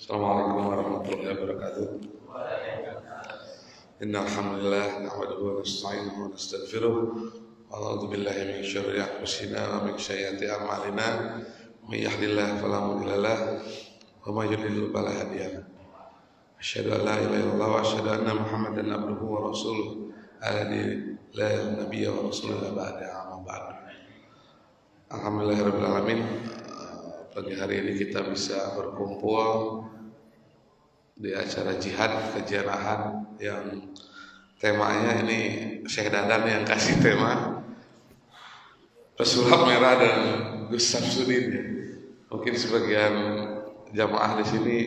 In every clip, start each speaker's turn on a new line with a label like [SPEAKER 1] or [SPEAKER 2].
[SPEAKER 1] Assalamualaikum warahmatullahi wabarakatuh. Innal hamdalillah nahmaduhu wa nasta'inuhu wa nastaghfiruh wa na'udzu billahi min syururi anfusina wa min sayyiati a'malina. May yahdihillahu fala mudilla lahu wa may yudlil fala hadiya lahu. Asyhadu an la ilaha illallah wa asyhadu anna Muhammadan abduhu wa rasuluh. Alladzi la nabiyya wa rasulullah ba'da amma ba'du. Alhamdulillahirabbil alamin. Pagi hari ini kita bisa berkumpul di acara jihad kajian ahad yang temanya ini Syekh Dadan yang kasih tema pesulap merah dan Gus Samsudin ya. Mungkin sebagian jamaah di sini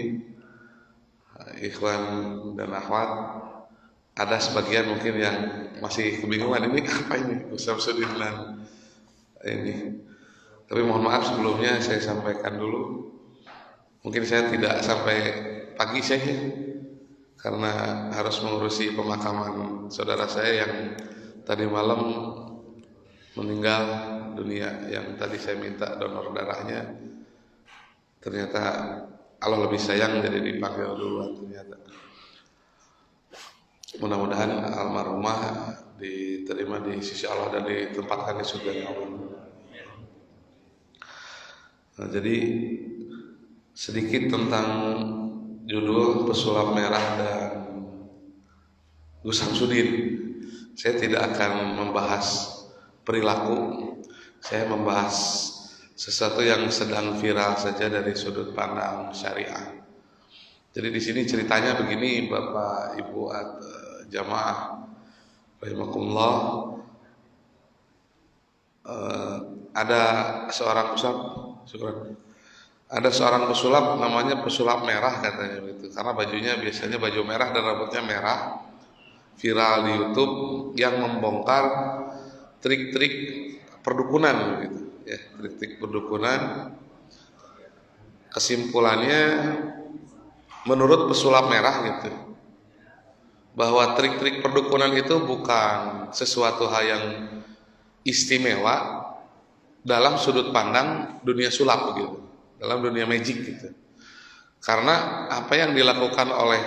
[SPEAKER 1] ikhwan dan akhwat ada sebagian mungkin yang masih kebingungan ini apa ini Gus Samsudin dan ini. Tapi mohon maaf sebelumnya saya sampaikan dulu, mungkin saya tidak sampai pagi saya karena harus mengurusi pemakaman saudara saya yang tadi malam meninggal dunia, yang tadi saya minta donor darahnya. Ternyata Allah lebih sayang jadi dipanggil duluan ternyata. Mudah-mudahan almarhumah diterima di sisi Allah dan ditempatkan di surga Allah. Nah, jadi sedikit tentang judul pesulap merah dan Gus Samsudin. Saya tidak akan membahas perilaku, saya membahas sesuatu yang sedang viral saja dari sudut pandang syariah. Jadi di sini ceritanya begini, Bapak Ibu jamaah rahimakumullah. Ada seorang pesulap namanya pesulap merah katanya begitu, karena bajunya biasanya baju merah dan rambutnya merah, viral di YouTube, yang membongkar trik-trik perdukunan begitu ya, trik-trik perdukunan. Kesimpulannya menurut pesulap merah gitu, bahwa trik-trik perdukunan itu bukan sesuatu hal yang istimewa dalam sudut pandang dunia sulap begitu, dalam dunia magic gitu. Karena apa yang dilakukan oleh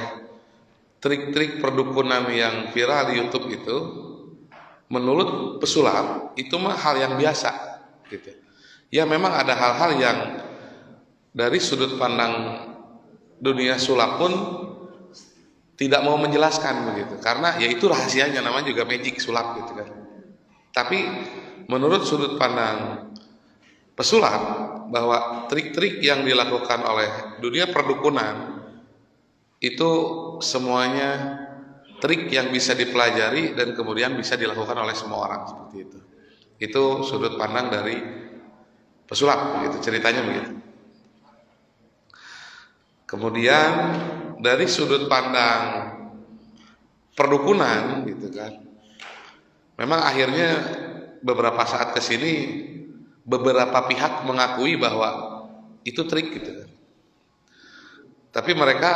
[SPEAKER 1] trik-trik perdukunan yang viral di YouTube itu, menurut pesulap itu mah hal yang biasa gitu. Ya memang ada hal-hal yang dari sudut pandang dunia sulap pun tidak mau menjelaskan begitu, karena ya itu rahasianya, namanya juga magic sulap gitu kan. Tapi menurut sudut pandang pesulap, bahwa trik-trik yang dilakukan oleh dunia perdukunan itu semuanya trik yang bisa dipelajari dan kemudian bisa dilakukan oleh semua orang, seperti itu. Itu sudut pandang dari pesulap begitu, ceritanya begitu. Kemudian dari sudut pandang perdukunan gitu kan, memang akhirnya beberapa saat ke sini beberapa pihak mengakui bahwa itu trik gitu kan. Tapi mereka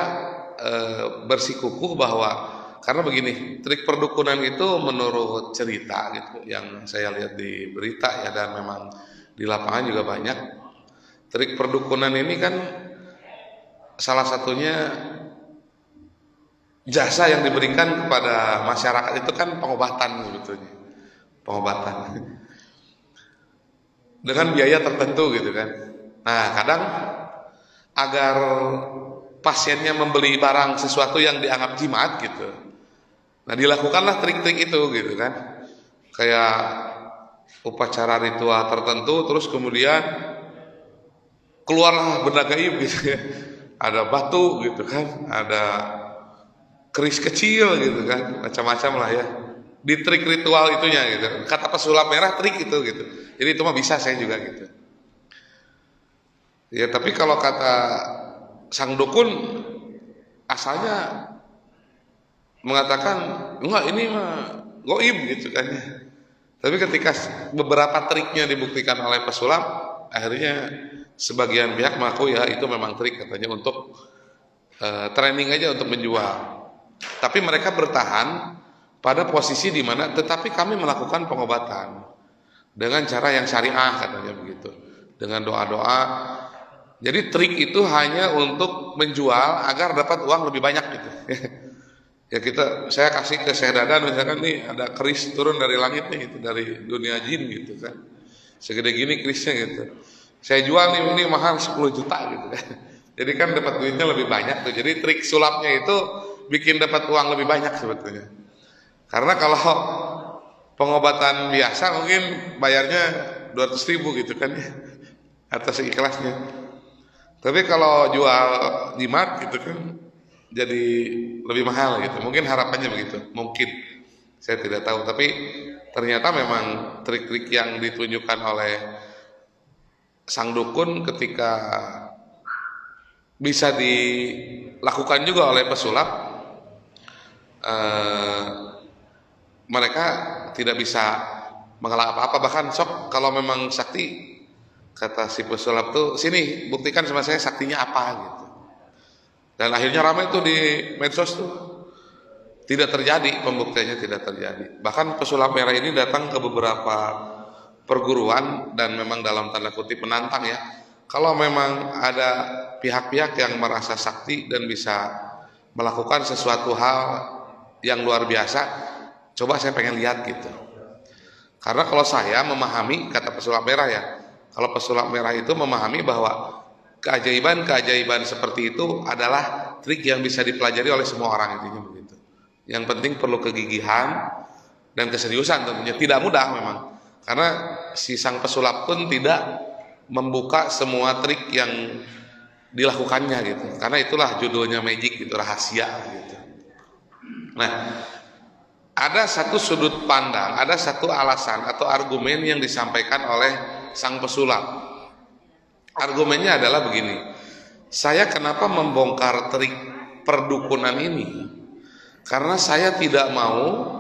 [SPEAKER 1] bersikukuh bahwa karena begini, trik perdukunan itu menurut cerita gitu yang saya lihat di berita ya, dan memang di lapangan juga banyak. Trik perdukunan ini kan salah satunya jasa yang diberikan kepada masyarakat itu kan pengobatan sebetulnya. Pengobatan dengan biaya tertentu gitu kan. Nah, kadang agar pasiennya membeli barang sesuatu yang dianggap jimat gitu, nah dilakukanlah trik-trik itu gitu kan, kayak upacara ritual tertentu, terus kemudian keluarlah benda gaib gitu ya, ada batu gitu kan, ada keris kecil gitu kan, macam-macam lah ya, di trik ritual itunya gitu. Kata pesulap merah trik itu gitu. Jadi itu mah bisa saya juga gitu. Ya tapi kalau kata sang dukun asalnya mengatakan enggak, ini mah goib gitu kan ya. Tapi ketika beberapa triknya dibuktikan oleh pesulap, akhirnya sebagian pihak mengaku ya itu memang trik katanya untuk training aja untuk menjual. Tapi mereka bertahan pada posisi di mana tetapi kami melakukan pengobatan dengan cara yang syariah katanya begitu, dengan doa-doa Jadi trik itu hanya untuk menjual agar dapat uang lebih banyak gitu. Ya saya kasih ke Syekh Dadan misalkan nih ada keris turun dari langit nih gitu, dari dunia jin gitu kan. Segede gini kerisnya gitu. Saya jual nih ini mahal 10 juta gitu kan. Jadi kan dapat duitnya lebih banyak tuh. Jadi trik sulapnya itu bikin dapat uang lebih banyak sebetulnya. Karena kalau pengobatan biasa mungkin bayarnya 200.000 gitu kan ya, atas ikhlasnya. Tapi kalau jual jimat gitu kan jadi lebih mahal gitu. Mungkin harapannya begitu. Mungkin saya tidak tahu. Tapi ternyata memang trik-trik yang ditunjukkan oleh sang dukun ketika bisa dilakukan juga oleh pesulap, mereka tidak bisa mengelak apa-apa. Bahkan sok kalau memang sakti, kata si pesulap tuh, sini buktikan sama saya saktinya apa gitu. Dan akhirnya ramai tuh di medsos tuh, tidak terjadi, pembuktiannya tidak terjadi. Bahkan pesulap merah ini datang ke beberapa perguruan dan memang dalam tanda kutip menantang ya. Kalau memang ada pihak-pihak yang merasa sakti dan bisa melakukan sesuatu hal yang luar biasa, coba saya pengen lihat gitu. Karena kalau saya memahami, kata pesulap merah ya, kalau pesulap merah itu memahami bahwa keajaiban-keajaiban seperti itu adalah trik yang bisa dipelajari oleh semua orang, intinya begitu. Yang penting perlu kegigihan dan keseriusan tentunya. Tidak mudah memang, karena si sang pesulap pun tidak membuka semua trik yang dilakukannya gitu. Karena itulah judulnya magic gitu, rahasia gitu. Nah, ada satu sudut pandang, ada satu alasan atau argumen yang disampaikan oleh sang pesulap. Argumennya adalah begini, saya kenapa membongkar trik perdukunan ini? Karena saya tidak mau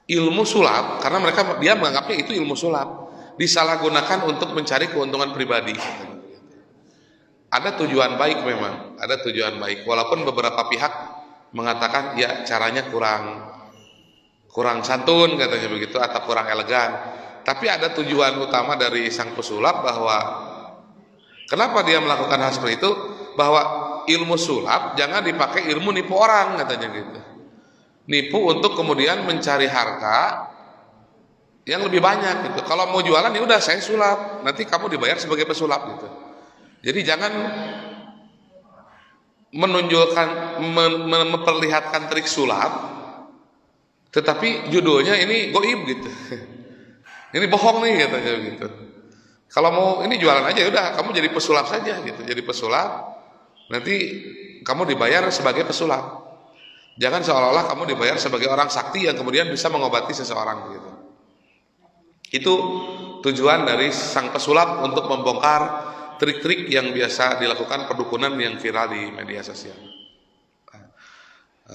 [SPEAKER 1] ilmu sulap, karena dia menganggapnya itu ilmu sulap, disalahgunakan untuk mencari keuntungan pribadi. Ada tujuan baik memang, ada tujuan baik. Walaupun beberapa pihak mengatakan ya caranya kurang santun katanya begitu, atau kurang elegan. Tapi ada tujuan utama dari sang pesulap, bahwa kenapa dia melakukan hal seperti itu, bahwa ilmu sulap jangan dipakai ilmu nipu orang katanya gitu. Nipu untuk kemudian mencari harta yang lebih banyak gitu. Kalau mau jualan ya udah saya sulap, nanti kamu dibayar sebagai pesulap gitu. Jadi jangan menunjukkan memperlihatkan trik sulap tetapi judulnya ini goib gitu. Ini bohong nih katanya gitu. Kalau mau ini jualan aja udah kamu jadi pesulap saja gitu. Jadi pesulap, nanti kamu dibayar sebagai pesulap. Jangan seolah-olah kamu dibayar sebagai orang sakti yang kemudian bisa mengobati seseorang gitu. Itu tujuan dari sang pesulap untuk membongkar trik-trik yang biasa dilakukan perdukunan yang viral di media sosial.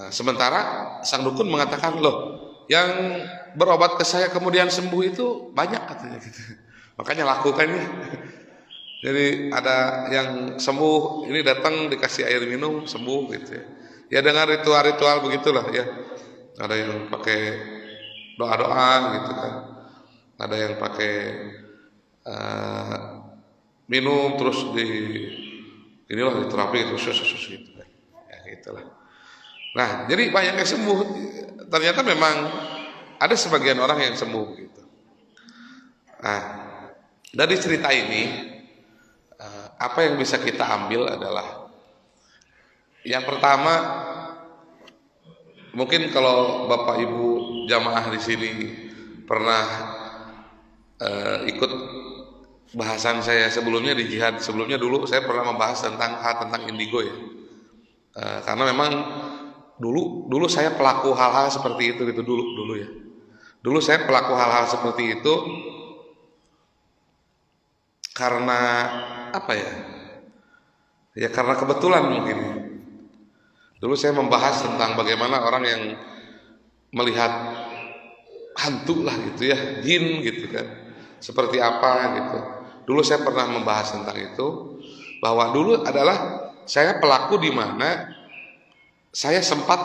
[SPEAKER 1] Sementara sang dukun mengatakan, loh, yang berobat ke saya kemudian sembuh itu banyak katanya gitu. Makanya lakukannya. Jadi ada yang sembuh, ini datang dikasih air minum sembuh gitu ya. Ya dengan ritual-ritual begitulah ya. Ada yang pakai doa-doa gitu kan. Ada yang pakai minum terus inilah diterapi terus gitu kan. Ya gitulah. Nah, jadi banyak yang sembuh. Ternyata memang ada sebagian orang yang sembuh gitu. Nah, dari cerita ini apa yang bisa kita ambil adalah yang pertama, mungkin kalau Bapak Ibu jamaah di sini pernah ikut bahasan saya sebelumnya di jihad, sebelumnya dulu saya pernah membahas tentang indigo ya. Karena memang dulu saya pelaku hal-hal seperti itu gitu dulu ya. Dulu saya pelaku hal-hal seperti itu karena apa ya? Ya karena kebetulan mungkin. Dulu saya membahas tentang bagaimana orang yang melihat hantu lah gitu ya, jin gitu kan. Seperti apa gitu. Dulu saya pernah membahas tentang itu, bahwa dulu adalah saya pelaku di mana saya sempat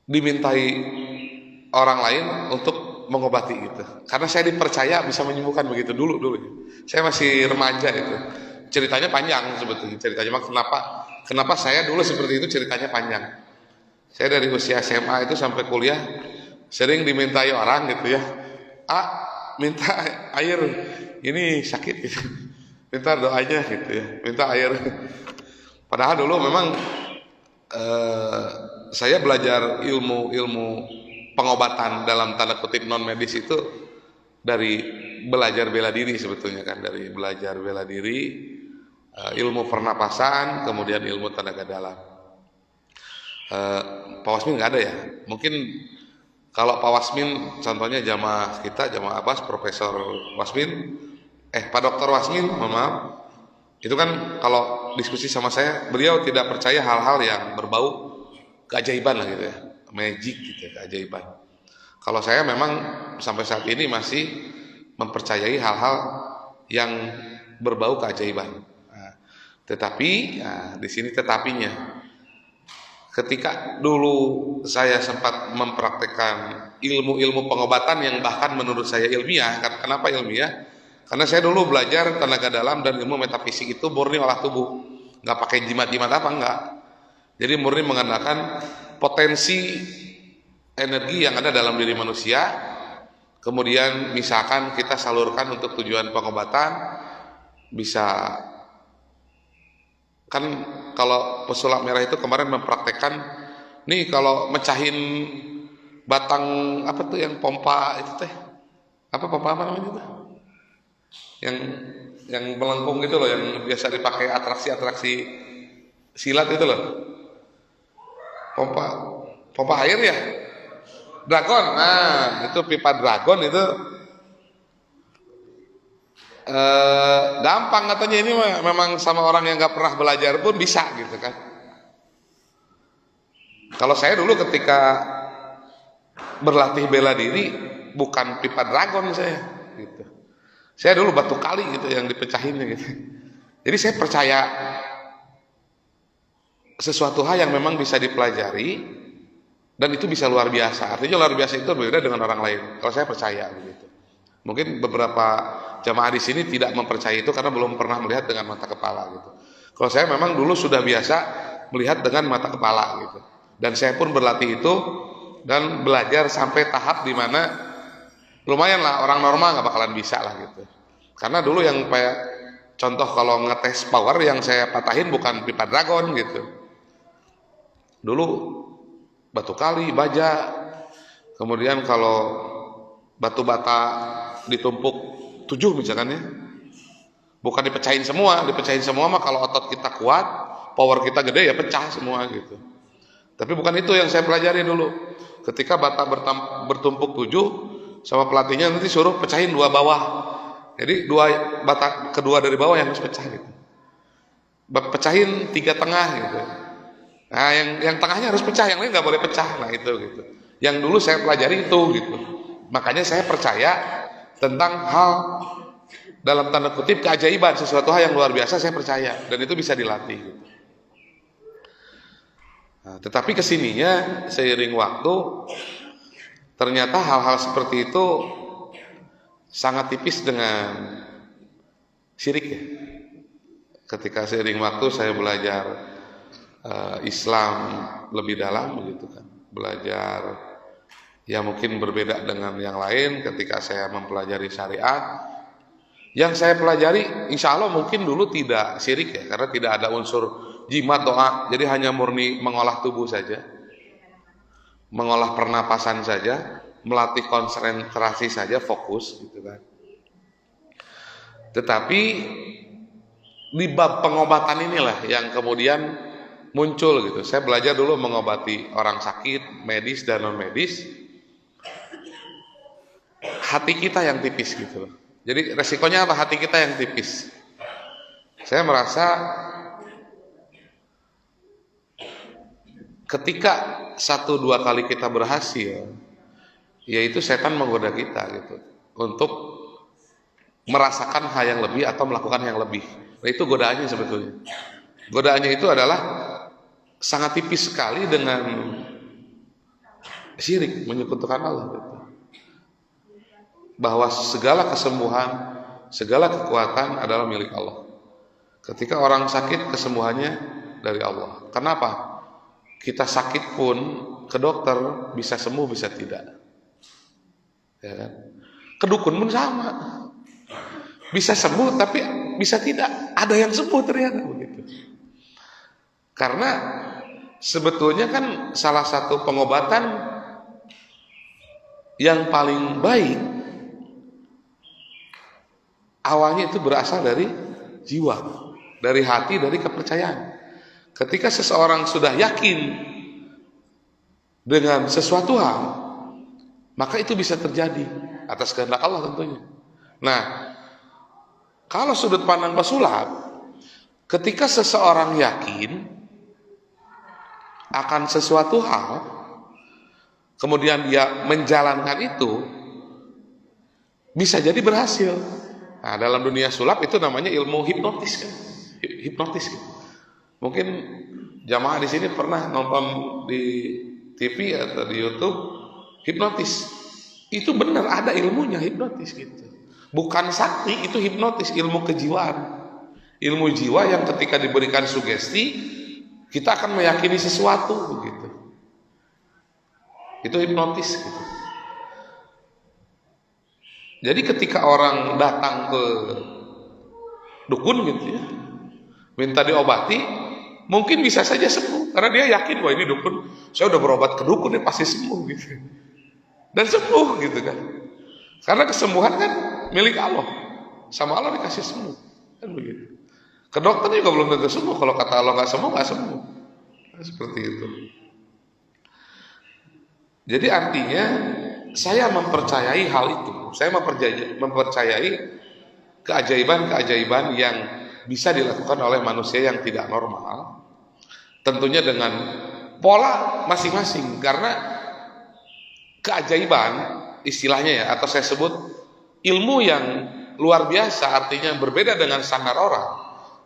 [SPEAKER 1] dimintai orang lain untuk mengobati gitu. Karena saya dipercaya bisa menyembuhkan begitu dulu. Saya masih remaja itu. Ceritanya panjang sebetulnya. Ceritanya kenapa saya dulu seperti itu, ceritanya panjang. Saya dari usia SMA itu sampai kuliah sering dimintai orang gitu ya. Minta air, ini sakit gitu. Minta doanya gitu ya. Minta air. Padahal dulu memang saya belajar ilmu pengobatan dalam tanda kutip non medis itu dari belajar bela diri sebetulnya kan, dari belajar bela diri, ilmu pernapasan, kemudian ilmu tenaga dalam. Pak Wasmin nggak ada ya? Mungkin kalau Pak Wasmin, contohnya jamaah kita, jamaah Abbas, Profesor Wasmin, Pak Dokter Wasmin, mohon maaf, itu kan kalau diskusi sama saya, beliau tidak percaya hal-hal yang berbau keajaiban lah gitu ya, magic gitu ya, keajaiban. Kalau saya memang sampai saat ini masih mempercayai hal-hal yang berbau keajaiban. Tetapi di sini tetapinya. Ketika dulu saya sempat mempraktekkan ilmu-ilmu pengobatan yang bahkan menurut saya ilmiah. Kenapa ilmiah? Karena saya dulu belajar tenaga dalam dan ilmu metafisik itu murni olah tubuh, nggak pakai jimat-jimat apa, enggak. Jadi murni menggunakan potensi energi yang ada dalam diri manusia, kemudian misalkan kita salurkan untuk tujuan pengobatan. Bisa kan kalau pesulap merah itu kemarin mempraktekkan nih, kalau mecahin batang apa tuh yang pompa itu teh, pompa apa namanya itu, yang melengkung gitu loh, yang biasa dipakai atraksi silat itu loh, pompa air ya, dragon. Itu pipa dragon itu gampang katanya, ini memang sama orang yang nggak pernah belajar pun bisa gitu kan. Kalau saya dulu ketika berlatih bela diri bukan pipa dragon saya gitu. Saya dulu batu kali gitu yang dipecahinnya gitu. Jadi saya percaya sesuatu hal yang memang bisa dipelajari dan itu bisa luar biasa. Artinya luar biasa itu berbeda dengan orang lain. Kalau saya percaya begitu. Mungkin beberapa jamaah di sini tidak mempercayai itu karena belum pernah melihat dengan mata kepala gitu. Kalau saya memang dulu sudah biasa melihat dengan mata kepala gitu. Dan saya pun berlatih itu dan belajar sampai tahap di mana lumayan lah, orang normal nggak bakalan bisa lah gitu. Karena dulu yang kayak contoh kalau ngetes power yang saya patahin bukan pipa dragon gitu. Dulu batu kali, baja, kemudian kalau batu bata ditumpuk 7 misalkan ya, bukan dipecahin semua mah kalau otot kita kuat, power kita gede ya pecah semua gitu. Tapi bukan itu yang saya pelajari dulu. Ketika bata bertumpuk 7, sama pelatihnya nanti suruh pecahin 2 bawah. Jadi 2 bata kedua dari bawah yang harus pecah gitu. Pecahin 3 tengah gitu. Nah, yang tengahnya harus pecah, yang lain nggak boleh pecah. Nah itu gitu. Yang dulu saya pelajari itu gitu. Makanya saya percaya tentang hal dalam tanda kutip keajaiban, sesuatu hal yang luar biasa saya percaya, dan itu bisa dilatih gitu. Nah, tetapi kesininya seiring waktu ternyata hal-hal seperti itu sangat tipis dengan syirik ya. Ketika seiring waktu saya belajar Islam lebih dalam begitu kan, belajar ya mungkin berbeda dengan yang lain. Ketika saya mempelajari syariat, yang saya pelajari insya Allah mungkin dulu tidak syirik ya, karena tidak ada unsur jimat doa, jadi hanya murni mengolah tubuh saja, mengolah pernapasan saja, melatih konsentrasi saja, fokus gitu kan. Tetapi di bab pengobatan inilah yang kemudian muncul gitu. Saya belajar dulu mengobati orang sakit, medis dan non medis. Hati kita yang tipis gitu loh. Jadi resikonya apa? Hati kita yang tipis. Saya merasa ketika 1-2 kali kita berhasil, yaitu setan menggoda kita gitu untuk merasakan hal yang lebih atau melakukan yang lebih. Nah itu godaannya sebetulnya. Godaannya itu adalah sangat tipis sekali dengan syirik, menyekutukan Allah gitu. bahwa segala kesembuhan, segala kekuatan adalah milik Allah. Ketika orang sakit, kesembuhannya dari Allah. Kenapa? Kita sakit pun ke dokter bisa sembuh, bisa tidak. Ya kan? Ke dukun pun sama. Bisa sembuh tapi bisa tidak. Ada yang sembuh ternyata begitu. Karena sebetulnya kan salah satu pengobatan yang paling baik awalnya itu berasal dari jiwa, dari hati, dari kepercayaan. Ketika seseorang sudah yakin dengan sesuatu hal, maka itu bisa terjadi atas kehendak Allah tentunya. Nah, kalau sudut pandang pesulap, ketika seseorang yakin akan sesuatu hal, kemudian dia menjalankan itu, bisa jadi berhasil. Nah, dalam dunia sulap itu namanya ilmu hipnotis kan? Hipnotis kan? Mungkin jamaah di sini pernah nonton di TV atau di YouTube hipnotis. Itu benar ada ilmunya hipnotis gitu. Bukan sakti, itu hipnotis, ilmu kejiwaan. Ilmu jiwa yang ketika diberikan sugesti, kita akan meyakini sesuatu begitu. Itu hipnotis gitu. Jadi ketika orang datang ke dukun gitu ya, minta diobati, mungkin bisa saja sembuh karena dia yakin bahwa ini dukun, saya udah berobat ke dukun, dia pasti sembuh gitu. Dan sembuh gitu kan. Karena kesembuhan kan milik Allah. Sama Allah dikasih sembuh. Kan begitu. Ke dokter juga belum tentu sembuh. Kalau kata Allah nggak sembuh, nggak sembuh. Nah, seperti itu. Jadi artinya saya mempercayai hal itu. Saya mempercayai keajaiban-keajaiban yang bisa dilakukan oleh manusia yang tidak normal. Tentunya dengan pola masing-masing. Karena keajaiban istilahnya ya, atau saya sebut ilmu yang luar biasa, artinya berbeda dengan standar orang.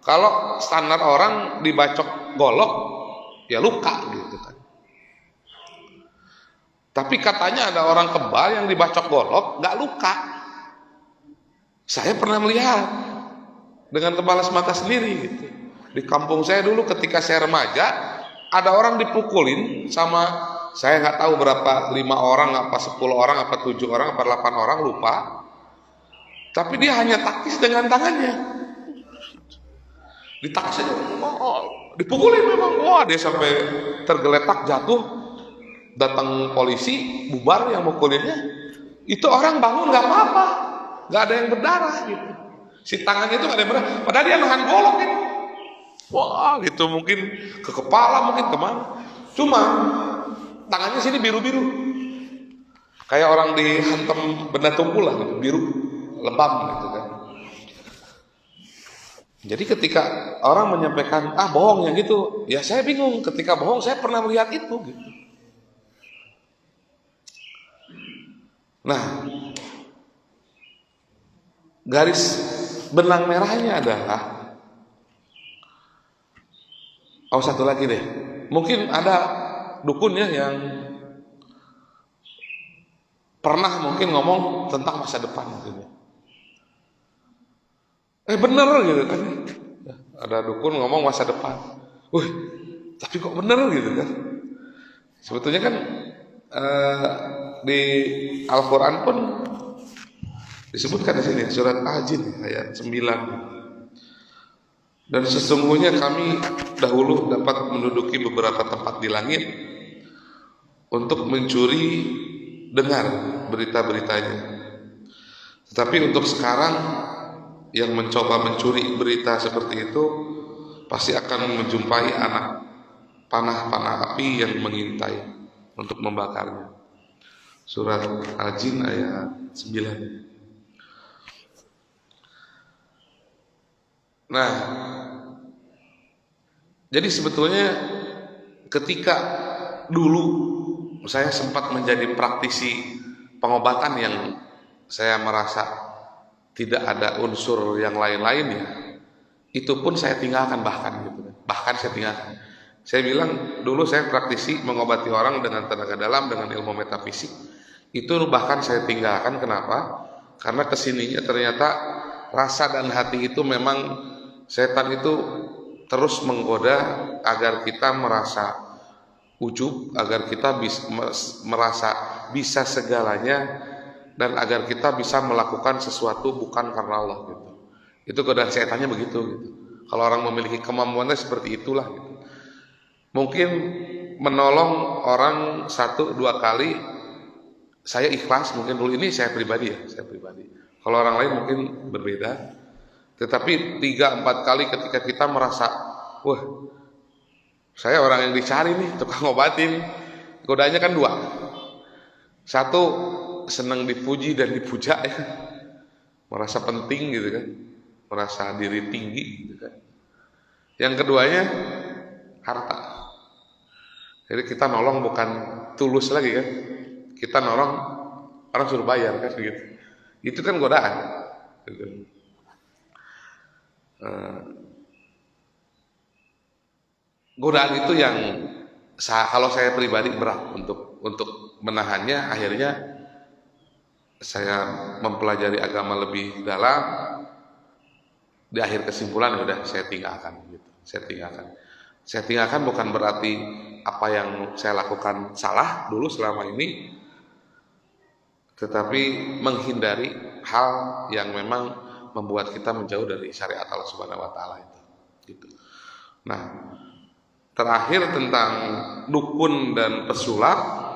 [SPEAKER 1] Kalau standar orang dibacok golok ya luka gitu kan. Tapi katanya ada orang kebal yang dibacok golok nggak luka. Saya pernah melihat dengan kepala semata sendiri gitu. Di kampung saya dulu ketika saya remaja, ada orang dipukulin sama, saya nggak tahu berapa, 5 orang, apa 10 orang, apa 7 orang, apa 8 orang, lupa. Tapi dia hanya taktis dengan tangannya. Ditaktis aja, dipukulin memang. Wah, dia sampai tergeletak jatuh. Datang polisi, bubar yang mukulinnya. Itu orang bangun nggak apa-apa, nggak ada yang berdarah gitu. Si tangannya itu nggak ada yang berdarah, padahal dia nahan golok gitu. Wah, gitu mungkin ke kepala, mungkin kemana. Cuma tangannya sini biru-biru, kayak orang dihantam benda tumpul lah, gitu. Biru, lebam gitu kan. Jadi ketika orang menyampaikan bohong yang gitu, ya saya bingung. Ketika bohong, saya pernah melihat itu gitu. Nah, garis benang merahnya adalah, satu lagi deh, mungkin ada dukunnya yang pernah mungkin ngomong tentang masa depan gitu. Bener gitu kan, ada dukun ngomong masa depan, tapi kok bener gitu kan. Sebetulnya kan di Al-Quran pun disebutkan di sini surat Al-Jin ayat 9. Dan sesungguhnya kami dahulu dapat menduduki beberapa tempat di langit untuk mencuri dengar berita-beritanya. Tetapi untuk sekarang yang mencoba mencuri berita seperti itu pasti akan menjumpai anak panah-panah api yang mengintai untuk membakarnya. Surat Al-Jin ayat 9. Nah, jadi sebetulnya ketika dulu saya sempat menjadi praktisi pengobatan yang saya merasa tidak ada unsur yang lain-lainnya, itu pun saya tinggalkan bahkan saya tinggalkan. Saya bilang dulu saya praktisi mengobati orang dengan tenaga dalam, dengan ilmu metafisik. Itu bahkan saya tinggalkan. Kenapa? Karena kesininya ternyata rasa dan hati itu memang setan itu terus menggoda agar kita merasa ujub, agar kita merasa bisa segalanya, dan agar kita bisa melakukan sesuatu bukan karena Allah gitu. Itu godaan setannya begitu gitu. Kalau orang memiliki kemampuannya seperti itulah gitu. Mungkin menolong orang 1-2 kali saya ikhlas, mungkin dulu ini saya pribadi. Kalau orang lain mungkin berbeda. Tetapi 3-4 kali ketika kita merasa, wah, saya orang yang dicari nih, tukang ngobatin. Godaannya kan 2. 1, senang dipuji dan dipuja ya. Merasa penting gitu kan. Merasa diri tinggi gitu kan. Yang keduanya harta. Jadi kita nolong bukan tulus lagi kan. Kita nolong orang suruh bayar kan gitu. Itu kan godaan. Gitu. Godaan itu yang kalau saya pribadi berat untuk menahannya. Akhirnya saya mempelajari agama lebih dalam. Di akhir kesimpulan ya udah saya tinggalkan gitu. Saya tinggalkan bukan berarti apa yang saya lakukan salah dulu selama ini, tetapi menghindari hal yang memang membuat kita menjauh dari syariat Allah Subhanahu wa taala itu. Gitu. Nah, terakhir tentang dukun dan pesulap.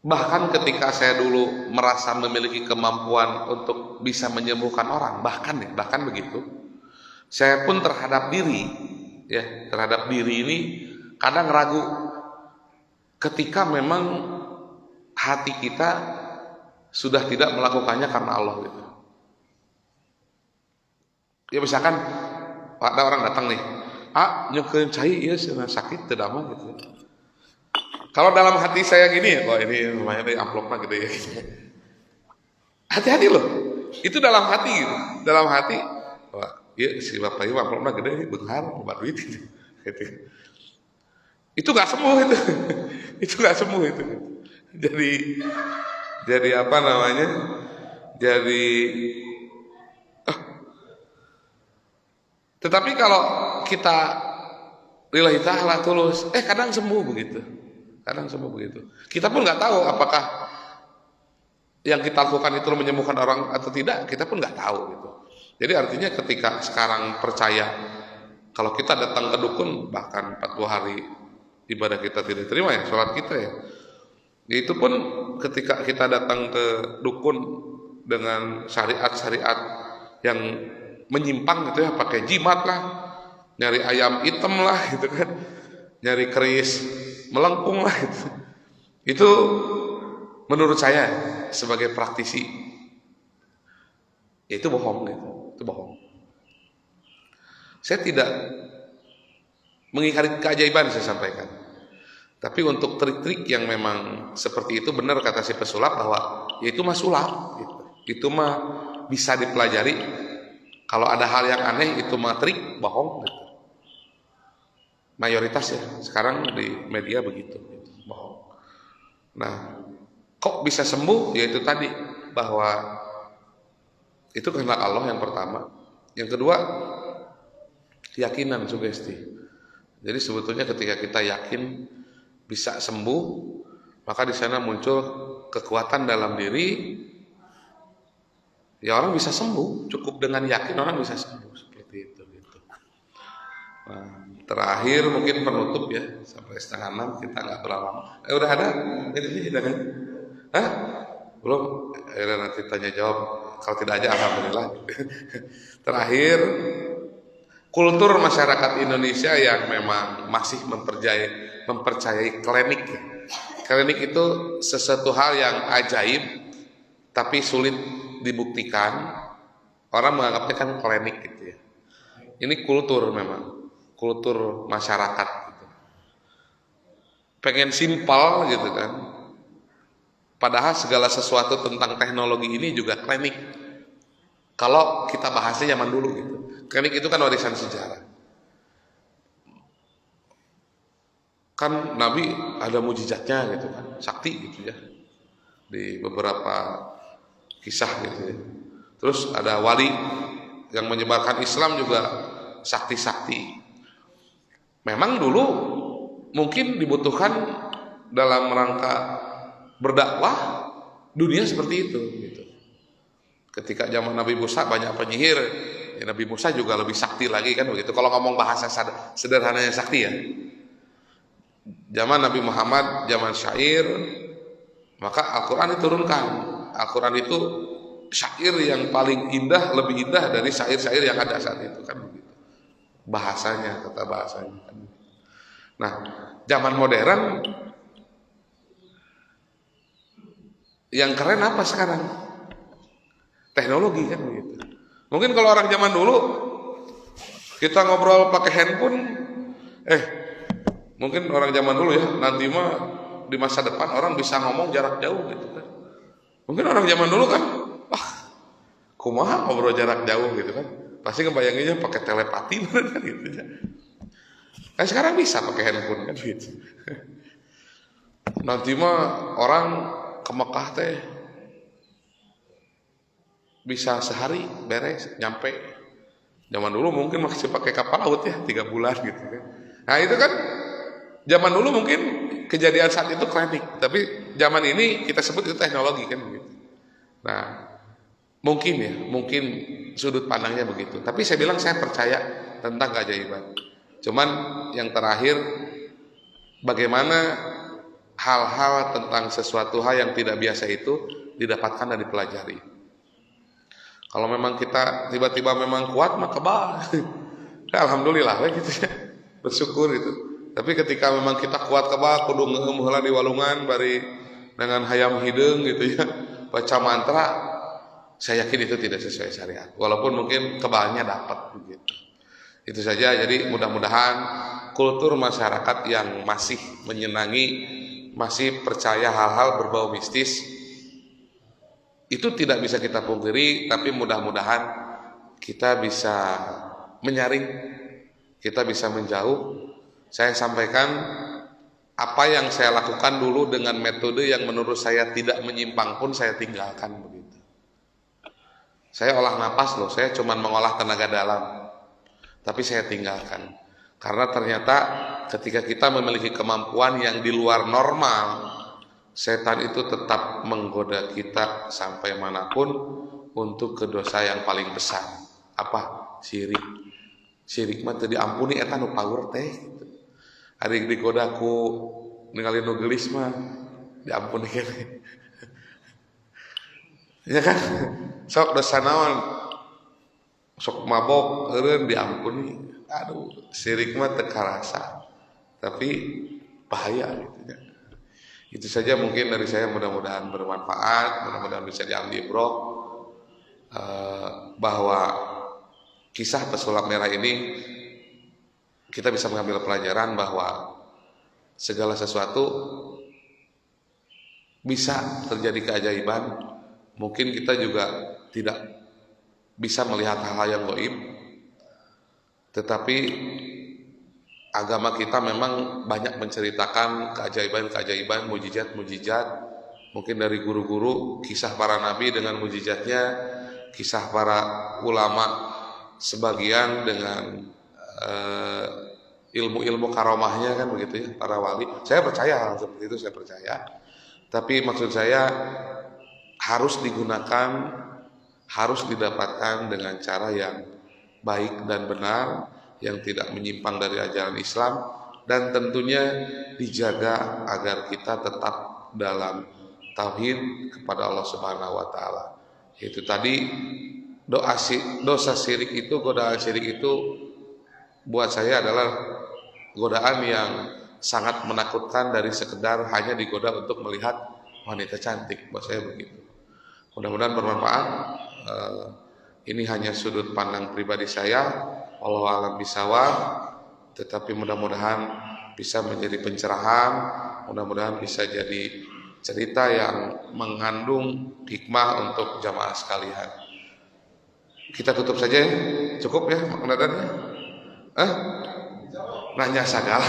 [SPEAKER 1] Bahkan ketika saya dulu merasa memiliki kemampuan untuk bisa menyembuhkan orang, bahkan begitu, saya pun terhadap diri ini kadang ragu ketika memang hati kita sudah tidak melakukannya karena Allah gitu. Ya misalkan ada orang datang nih, nyekeun cai ieu sakit teu damang gitu. Kalau dalam hati saya gini, wah ini lumayan deh amplopnya gede ya. Hati-hati loh, itu dalam hati gitu. Dalam hati, wah iya si bapak ini amplopnya gede, benghar, obat duit gitu. Itu nggak sembuh itu, itu nggak sembuh itu. Jadi apa namanya? Tetapi kalau kita lillahi ta'ala tulus, kadang sembuh begitu. Kita pun nggak tahu apakah yang kita lakukan itu menyembuhkan orang atau tidak, kita pun nggak tahu gitu. Jadi artinya ketika sekarang percaya kalau kita datang ke dukun bahkan 40 hari ibadah kita tidak terima ya, sholat kita ya. Itu pun ketika kita datang ke dukun dengan syariat-syariat yang menyimpang gitu ya, pakai jimat lah, nyari ayam hitam lah gitu kan, nyari keris melengkung lah gitu. Itu menurut saya sebagai praktisi itu bohong gitu. Itu bohong. Saya tidak mengingkari keajaiban, saya sampaikan. Tapi untuk trik-trik yang memang seperti itu, benar kata si pesulap bahwa ya itu mah sulap gitu. Itu mah bisa dipelajari. Kalau ada hal yang aneh itu mah trik, bohong gitu. Mayoritas ya sekarang di media begitu, bohong. Nah, kok bisa sembuh? Ya itu tadi, bahwa itu kehendak Allah yang pertama. Yang kedua, keyakinan, sugesti. Jadi sebetulnya ketika kita yakin bisa sembuh, maka di sana muncul kekuatan dalam diri. Ya orang bisa sembuh, cukup dengan yakin orang bisa sembuh seperti itu gitu. Nah, terakhir mungkin penutup ya, sampai 5:30 kita nggak terlalu lama. Udah ada ini kan? Belum? Nanti tanya jawab. Kalau tidak aja alhamdulillah. Terakhir, kultur masyarakat Indonesia yang memang masih mempercayai klinik. Klinik itu sesuatu hal yang ajaib, tapi sulit dibuktikan. Orang menganggapnya kan klinik gitu ya. Ini kultur memang, kultur masyarakat gitu. Pengen simpel gitu kan. Padahal segala sesuatu tentang teknologi ini juga klinik. Kalau kita bahasnya zaman dulu gitu. Klinik itu kan warisan sejarah. Kan Nabi ada mujizatnya gitu kan, sakti gitu ya. di beberapa kisah gitu ya. Terus ada wali yang menyebarkan Islam juga sakti-sakti. Memang dulu mungkin dibutuhkan dalam rangka berdakwah dunia seperti itu gitu. Ketika zaman Nabi Musa banyak penyihir, ya Nabi Musa juga lebih sakti lagi kan begitu. Kalau ngomong bahasa sederhananya sakti ya. Zaman Nabi Muhammad, zaman syair, maka Al-Quran diturunkan. Al-Quran itu syair yang paling indah, lebih indah dari syair-syair yang ada saat itu kan begitu. Bahasanya, kata bahasanya kan. Nah, zaman modern yang keren apa sekarang? Teknologi kan begitu. Mungkin kalau orang zaman dulu kita ngobrol pakai handphone, mungkin orang zaman dulu ya, nanti mah di masa depan orang bisa ngomong jarak jauh gitu kan. Mungkin orang zaman dulu kan, kumaha ngobrol jarak jauh gitu kan. Pasti ngebayanginnya pakai telepati kan gitu ya. Nah, sekarang bisa pakai handphone kan gitu. Nanti mah orang ke Mekah teh bisa sehari beres nyampe. Zaman dulu mungkin masih pakai kapal laut ya 3 bulan gitu kan. Nah itu kan zaman dulu mungkin kejadian saat itu klinik, tapi zaman ini kita sebut itu teknologi kan begitu. Nah mungkin sudut pandangnya begitu. Tapi saya bilang saya percaya tentang keajaiban. Cuman yang terakhir, bagaimana hal-hal tentang sesuatu hal yang tidak biasa itu didapatkan dan dipelajari. Kalau memang kita tiba-tiba memang kuat, maka alhamdulillah gitu ya, bersyukur itu. Tapi ketika memang kita kuat kebal, kudu ngeueum heula di walungan bari dengan hayam hideung gitu ya, baca mantra, saya yakin itu tidak sesuai syariat. Walaupun mungkin kebalnya dapat begitu. Itu saja. Jadi mudah-mudahan kultur masyarakat yang masih menyenangi, masih percaya hal-hal berbau mistis, itu tidak bisa kita pungkiri, tapi mudah-mudahan kita bisa menyaring, kita bisa menjauh. Saya sampaikan apa yang saya lakukan dulu dengan metode yang menurut saya tidak menyimpang pun saya tinggalkan begitu. Saya olah napas loh, saya cuma mengolah tenaga dalam, tapi saya tinggalkan. Karena ternyata ketika kita memiliki kemampuan yang di luar normal, setan itu tetap menggoda kita sampai manapun untuk ke dosa yang paling besar. Apa? Syirik. Syirik mah teu diampuni eta nu power teh. Ari digoda ku ningali nu geulis mah diampuni keneh. Ya kan? Sok dosa naon? Sok mabok eureun diampuni. Aduh, syirik mah teu karasa. Tapi bahaya gitu ya. Itu saja mungkin dari saya, mudah-mudahan bermanfaat, mudah-mudahan bisa diambil ibroh bahwa kisah pesulap merah ini kita bisa mengambil pelajaran bahwa segala sesuatu bisa terjadi keajaiban. Mungkin kita juga tidak bisa melihat hal-hal yang gaib, tetapi agama kita memang banyak menceritakan keajaiban-keajaiban, mujizat-mujizat. Mungkin dari guru-guru, kisah para nabi dengan mujizatnya, kisah para ulama sebagian dengan ilmu-ilmu karomahnya kan begitu ya, para wali. Saya percaya hal seperti itu, saya percaya. Tapi maksud saya harus digunakan, harus didapatkan dengan cara yang baik dan benar, yang tidak menyimpang dari ajaran Islam, dan tentunya dijaga agar kita tetap dalam tauhid kepada Allah Subhanahu wa taala. Itu tadi dosa syirik itu, godaan syirik itu buat saya adalah godaan yang sangat menakutkan dari sekedar hanya digoda untuk melihat wanita cantik. Buat saya begitu. Mudah-mudahan bermanfaat. Ini hanya sudut pandang pribadi saya, wallahu a'lam bishawab, tetapi mudah-mudahan bisa menjadi pencerahan, mudah-mudahan bisa jadi cerita yang mengandung hikmah untuk jamaah sekalian. Kita tutup saja ya, cukup ya maknadannya. Nanya segala.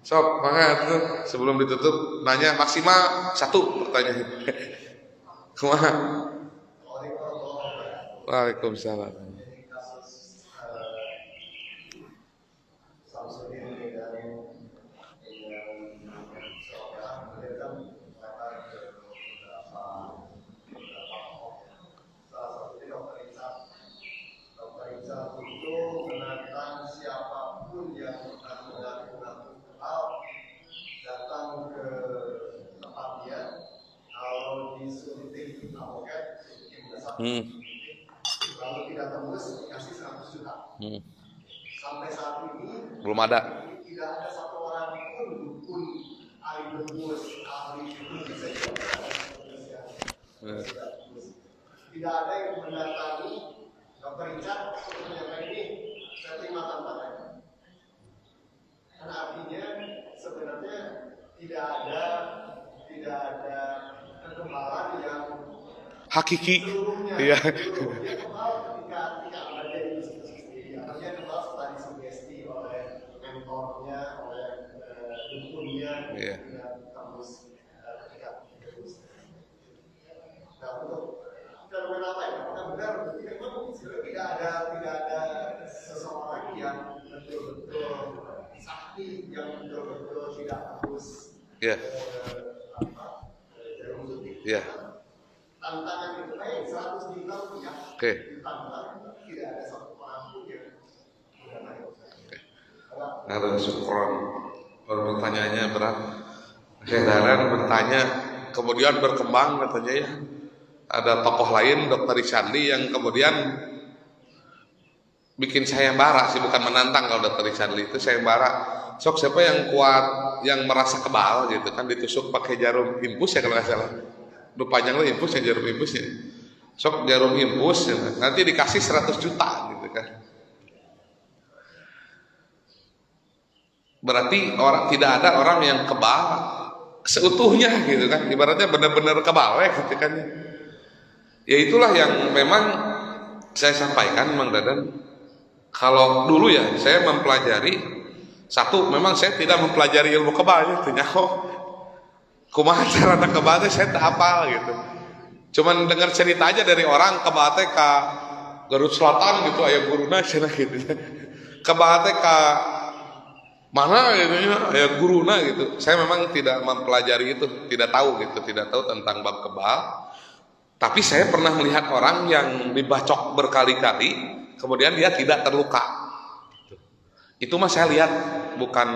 [SPEAKER 1] Sob, semangat tuh. Sebelum ditutup nanya maksimal 1 pertanyaan. Kumaha? Waalaikumsalam.
[SPEAKER 2] Lalu tidak tembus dikasih 100 juta. Sampai saat ini
[SPEAKER 1] Belum ada.
[SPEAKER 2] Tidak ada satu orang pun ahli tembus, ahli bisa tidak ada yang mendatangi dokter Richard untuk menyampaikan ini saya terima tantangannya. Karena artinya sebenarnya tidak ada kekebalan yang
[SPEAKER 1] hakiki. Iya.
[SPEAKER 2] Kebal ketika Anda jadi bisnis artinya kebal setelah disugesti oleh mentornya, oleh dukunnya, dan kampus ketika terus. Nah, untuk fenomena apa ya? Apakah benar? Memang sebenarnya tidak ada seseorang yang betul-betul sakti, yang betul-betul tidak harus jarum suntik. Tantangan itu 100 juta rupiah. Tantangan tidak ada satu orang pun yang
[SPEAKER 1] Ada syukron. Pertanyaannya berat. Kedaran bertanya, kemudian berkembang katanya ya. Ada tokoh lain, Dr. Richardly yang kemudian bikin sayembara sih, bukan menantang. Kalau Dr. Richardly itu sayembara. Sok siapa yang kuat, yang merasa kebal gitu kan, ditusuk pakai jarum infus ya kalau nggak salah. Udah panjang lah infus ya, jarum infus ya. Sok jarum infus ya, nanti dikasih 100 juta gitu kan. Berarti tidak ada orang yang kebal seutuhnya gitu kan. Ibaratnya benar-benar kebal ya gitu kan. Ya itulah yang memang saya sampaikan Mang Dadan. Kalau dulu ya saya mempelajari satu, memang saya tidak mempelajari ilmu kebal itu nyaho. Kumaha cara anak kebal saya tak hafal gitu. Cuman dengar cerita aja dari orang kebal teh ka Garut Selatan gitu, aya guruna cenah gitu. Kebal teh ka mana gitu ya, aya guruna gitu. Saya memang tidak mempelajari itu, tidak tahu gitu, tidak tahu tentang bab kebal. Tapi saya pernah melihat orang yang dibacok berkali-kali, kemudian dia tidak terluka. Itu mah saya lihat, bukan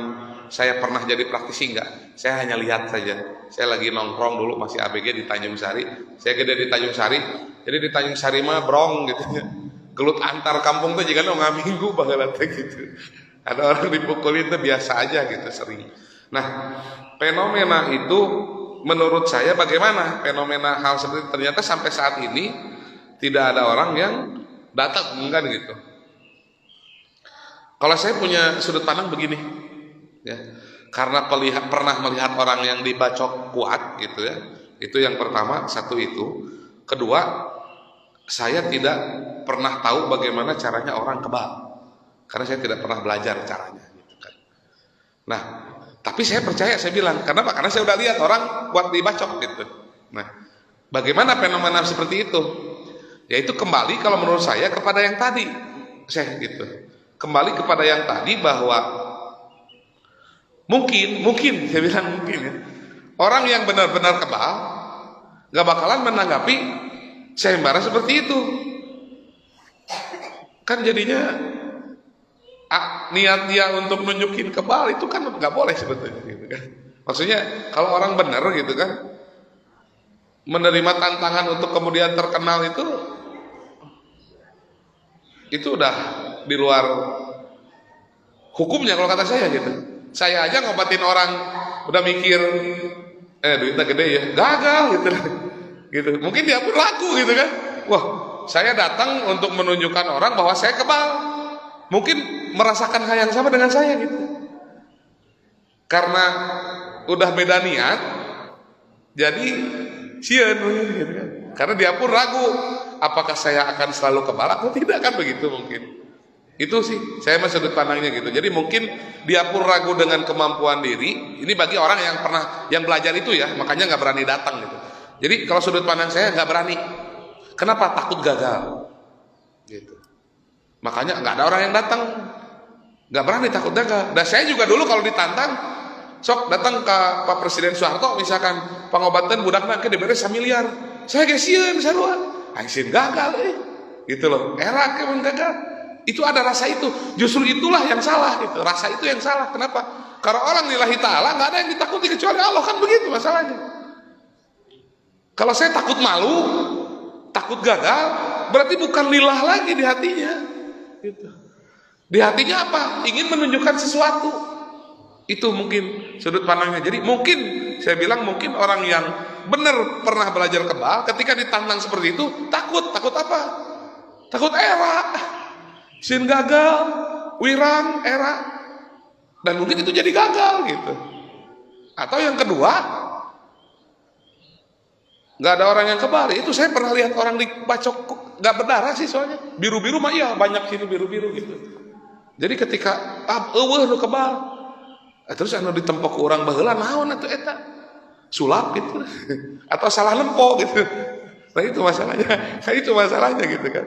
[SPEAKER 1] saya pernah jadi praktisi enggak. Saya hanya lihat saja. Saya lagi nongkrong dulu masih ABG di Tanjung Sari. Saya gede di Tanjung Sari. Jadi di Tanjung Sari mah brong gitu ya. Gelut antar kampung tuh juga ngaminggu baheula teh gitu. Ada orang dipukulin itu biasa aja gitu sering. Nah, fenomena itu menurut saya bagaimana fenomena hal seperti itu? Ternyata sampai saat ini tidak ada orang yang datang kan gitu. Kalau saya punya sudut pandang begini, ya, karena pernah melihat orang yang dibacok kuat gitu ya. Itu yang pertama, satu itu. Kedua, saya tidak pernah tahu bagaimana caranya orang kebal. Karena saya tidak pernah belajar caranya gitu kan. Nah, tapi saya percaya, saya bilang, kenapa? Karena saya udah lihat orang kuat dibacok gitu. Nah, bagaimana fenomena seperti itu? Yaitu kembali kalau menurut saya kepada yang tadi, saya gitu. Kembali kepada yang tadi bahwa mungkin saya bilang mungkin ya. Orang yang benar-benar kebal nggak bakalan menanggapi sayembara seperti itu. Kan jadinya niat dia untuk nunjukin kebal itu kan nggak boleh sebetulnya gitu kan. Maksudnya kalau orang benar gitu kan menerima tantangan untuk kemudian terkenal itu udah di luar hukumnya kalau kata saya gitu. Saya aja ngobatin orang udah mikir duitnya gede ya, gagal gitu. Mungkin dia pun laku gitu kan. Wah, saya datang untuk menunjukkan orang bahwa saya kebal. Mungkin merasakan hal yang sama dengan saya gitu. Karena udah beda niat, jadi sieun gitu kan. Karena dia pun ragu, apakah saya akan selalu kebal atau tidak kan begitu mungkin. Itu sih saya mah sudut pandangnya gitu. Jadi mungkin dia pun ragu dengan kemampuan diri. Ini bagi orang yang belajar itu ya, makanya nggak berani datang gitu. Jadi kalau sudut pandang saya nggak berani. Kenapa? Takut gagal. Gitu. Makanya nggak ada orang yang datang. Nggak berani, takut gagal. Dan saya juga dulu kalau ditantang, sok datang ke Pak Presiden Soeharto misalkan pengobatan budakna ke diberi 1 miliar. Saya gesieun sarua. Aisin gagal gitu loh. Era kemun gagal. Itu ada rasa itu. Justru itulah yang salah gitu. Rasa itu yang salah. Kenapa? Karena orang lillahi ta'ala nggak ada yang ditakuti kecuali Allah, kan begitu masalahnya. Kalau saya takut malu, takut gagal, berarti bukan lillah lagi di hatinya. Gitu. Di hatinya apa? Ingin menunjukkan sesuatu. Itu mungkin sudut pandangnya. Jadi mungkin saya bilang mungkin orang yang benar pernah belajar kebal, ketika ditantang seperti itu takut apa? Takut era, sin gagal, wirang era, dan mungkin itu jadi gagal gitu. Atau yang kedua, nggak ada orang yang kebal. Itu saya pernah lihat orang dibacok nggak berdarah sih soalnya. Biru-biru mah iya banyak sini biru-biru gitu. Jadi ketika lu kebal, terus anu ditempok orang baheula naon atuh eta? Sulap gitu. Atau salah lempo gitu. Nah itu masalahnya. Nah itu masalahnya gitu kan.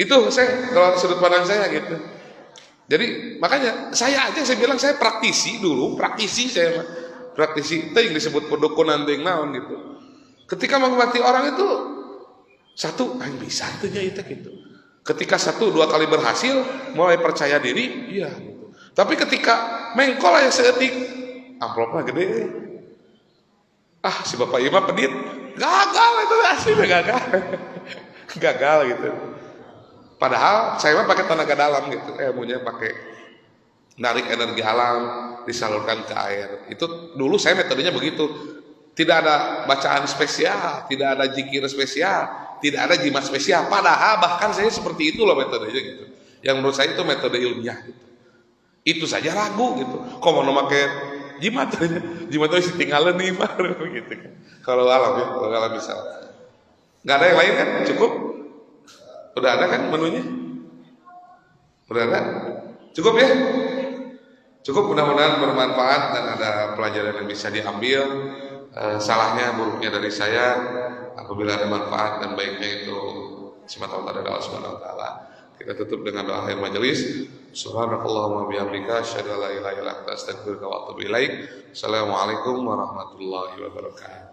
[SPEAKER 1] Itu saya kalau sudut pandang saya gitu. Jadi makanya saya bilang saya praktisi dulu, praktisi itu yang disebut pedukunan yang naon gitu. Ketika mengobati orang itu satu, bisa itu gitu. Ketika 1-2 kali berhasil, mulai percaya diri, iya. Gitu. Tapi ketika mengkol aja seetik, amplopnya gede. Si bapak Ima pedit, gagal itu aslinya gagal, gagal gitu. Padahal saya mah pakai tenaga dalam gitu, ilmunya pakai narik energi alam disalurkan ke air. Itu dulu saya metodenya begitu. Tidak ada bacaan spesial, tidak ada zikir spesial, tidak ada jimat spesial. Padahal bahkan saya seperti itu loh metodenya gitu. Yang menurut saya itu metode ilmiah gitu. Itu saja ragu gitu. Kok mau pakai jimat? Jimat itu tinggalan nih gitu kan. Kalau alam ya, kalau alam bisa. Nggak ada yang lain kan? Cukup. Udah ada kan menunya? Udah ada? Cukup ya? Cukup, mudah-mudahan bermanfaat dan ada pelajaran yang bisa diambil. Salahnya, buruknya dari saya, apabila ada manfaat dan baiknya itu semata-mata dari Allah Subhanahu wa taala. Kita tutup dengan doa akhir majelis. Subhanakallahumma bihamdika asyhadu an la ilaha illa anta astaghfiruka wa atubu ilaik. Assalamualaikum warahmatullahi wabarakatuh.